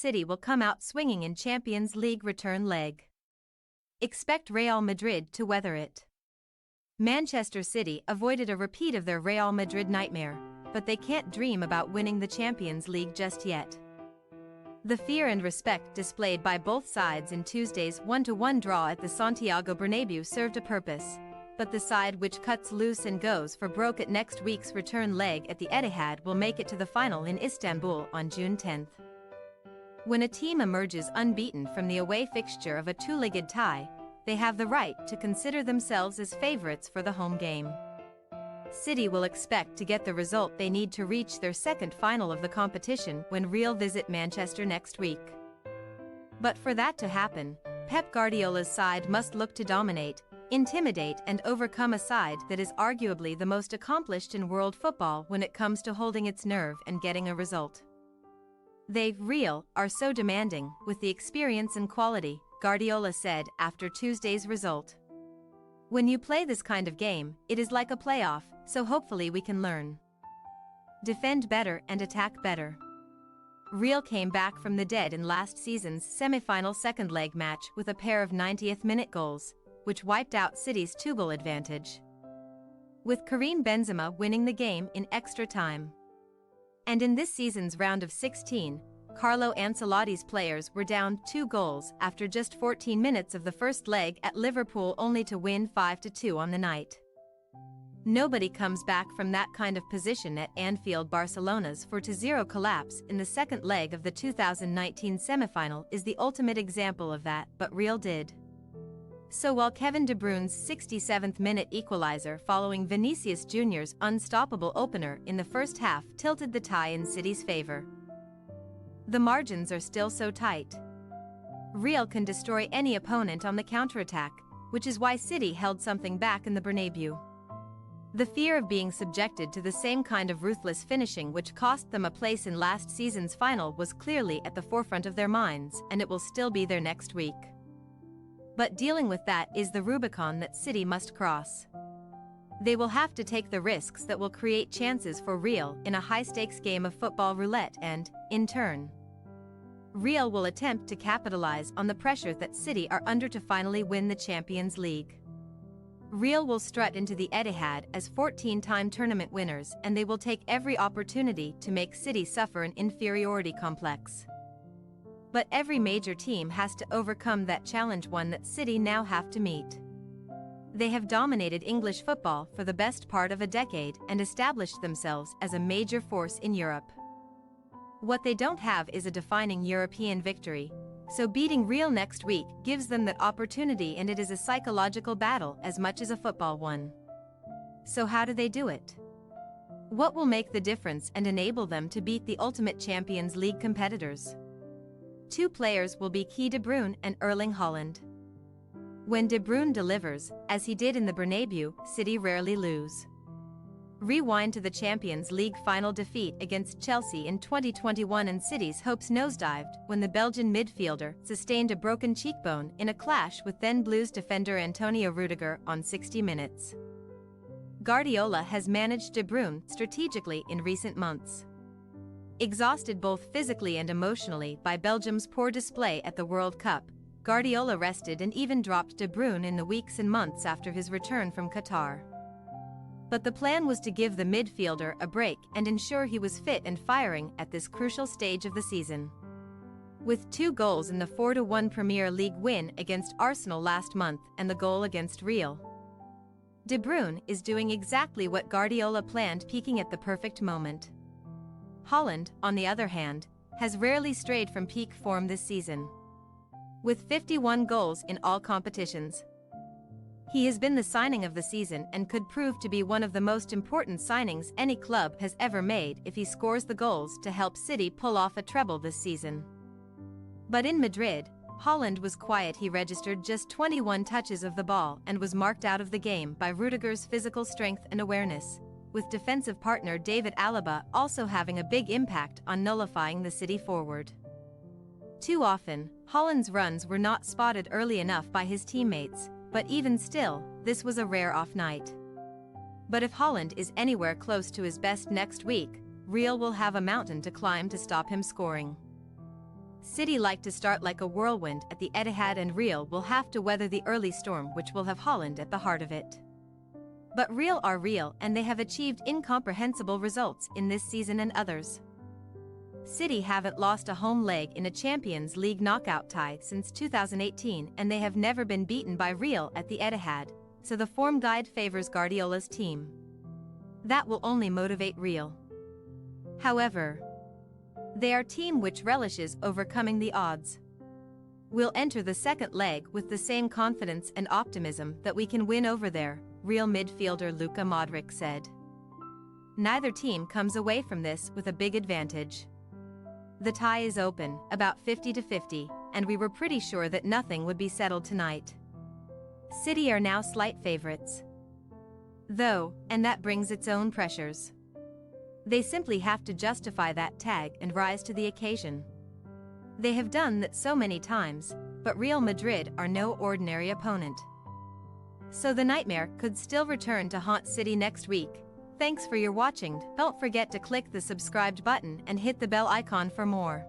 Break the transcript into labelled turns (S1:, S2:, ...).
S1: City will come out swinging in Champions League return leg. Expect Real Madrid to weather it. Manchester City avoided a repeat of their Real Madrid nightmare, but they can't dream about winning the Champions League just yet. The fear and respect displayed by both sides in Tuesday's 1-1 draw at the Santiago Bernabéu served a purpose, but the side which cuts loose and goes for broke at next week's return leg at the Etihad will make it to the final in Istanbul on June 10. When a team emerges unbeaten from the away fixture of a two-legged tie, they have the right to consider themselves as favorites for the home game. City will expect to get the result they need to reach their second final of the competition when Real visit Manchester next week. But for that to happen, Pep Guardiola's side must look to dominate, intimidate and overcome a side that is arguably the most accomplished in world football when it comes to holding its nerve and getting a result. They, Real, are so demanding, with the experience and quality, Guardiola said after Tuesday's result. When you play this kind of game, it is like a playoff, so hopefully we can learn. Defend better and attack better. Real came back from the dead in last season's semi-final second leg match with a pair of 90th-minute goals, which wiped out City's two-goal advantage, with Karim Benzema winning the game in extra time. And in this season's round of 16, Carlo Ancelotti's players were down 2 goals after just 14 minutes of the first leg at Liverpool, only to win 5-2 on the night. Nobody comes back from that kind of position at Anfield. Barcelona's 4-0 collapse in the second leg of the 2019 semi-final is the ultimate example of that, but Real did. So while Kevin De Bruyne's 67th-minute equalizer following Vinicius Jr.'s unstoppable opener in the first half tilted the tie in City's favor, the margins are still so tight. Real can destroy any opponent on the counterattack, which is why City held something back in the Bernabéu. The fear of being subjected to the same kind of ruthless finishing which cost them a place in last season's final was clearly at the forefront of their minds, and it will still be there next week. But dealing with that is the Rubicon that City must cross. They will have to take the risks that will create chances for Real in a high-stakes game of football roulette and, in turn, Real will attempt to capitalize on the pressure that City are under to finally win the Champions League. Real will strut into the Etihad as 14-time tournament winners, and they will take every opportunity to make City suffer an inferiority complex. But every major team has to overcome that challenge, one that City now have to meet. They have dominated English football for the best part of a decade and established themselves as a major force in Europe. What they don't have is a defining European victory, so beating Real next week gives them that opportunity, and it is a psychological battle as much as a football one. So how do they do it? What will make the difference and enable them to beat the ultimate Champions League competitors? 2 players will be key: De Bruyne and Erling Haaland. When De Bruyne delivers, as he did in the Bernabéu, City rarely lose. Rewind to the Champions League final defeat against Chelsea in 2021 and City's hopes nosedived when the Belgian midfielder sustained a broken cheekbone in a clash with then Blues defender Antonio Rudiger on 60 minutes. Guardiola has managed De Bruyne strategically in recent months. Exhausted both physically and emotionally by Belgium's poor display at the World Cup, Guardiola rested and even dropped De Bruyne in the weeks and months after his return from Qatar. But the plan was to give the midfielder a break and ensure he was fit and firing at this crucial stage of the season. With 2 goals in the 4-1 Premier League win against Arsenal last month and the goal against Real, De Bruyne is doing exactly what Guardiola planned, peaking at the perfect moment. Haaland, on the other hand, has rarely strayed from peak form this season, with 51 goals in all competitions. He has been the signing of the season and could prove to be one of the most important signings any club has ever made if he scores the goals to help City pull off a treble this season. But in Madrid, Haaland was quiet. He registered just 21 touches of the ball and was marked out of the game by Rudiger's physical strength and awareness, with defensive partner David Alaba also having a big impact on nullifying the City forward. Too often, Haaland's runs were not spotted early enough by his teammates, but even still, this was a rare off night. But if Haaland is anywhere close to his best next week, Real will have a mountain to climb to stop him scoring. City like to start like a whirlwind at the Etihad, and Real will have to weather the early storm, which will have Haaland at the heart of it. But Real are real, and they have achieved incomprehensible results in this season and others. City haven't lost a home leg in a Champions League knockout tie since 2018, and they have never been beaten by Real at the Etihad, so the form guide favors Guardiola's team. That will only motivate Real. However, they are a team which relishes overcoming the odds. We'll enter the second leg with the same confidence and optimism that we can win over there, Real midfielder Luka Modric said. Neither team comes away from this with a big advantage. The tie is open, about 50-50, and we were pretty sure that nothing would be settled tonight. City are now slight favorites, though, and that brings its own pressures. They simply have to justify that tag and rise to the occasion. They have done that so many times, but Real Madrid are no ordinary opponent. So the nightmare could still return to haunt City next week. Thanks for your watching. Don't forget to click the subscribed button and hit the bell icon for more.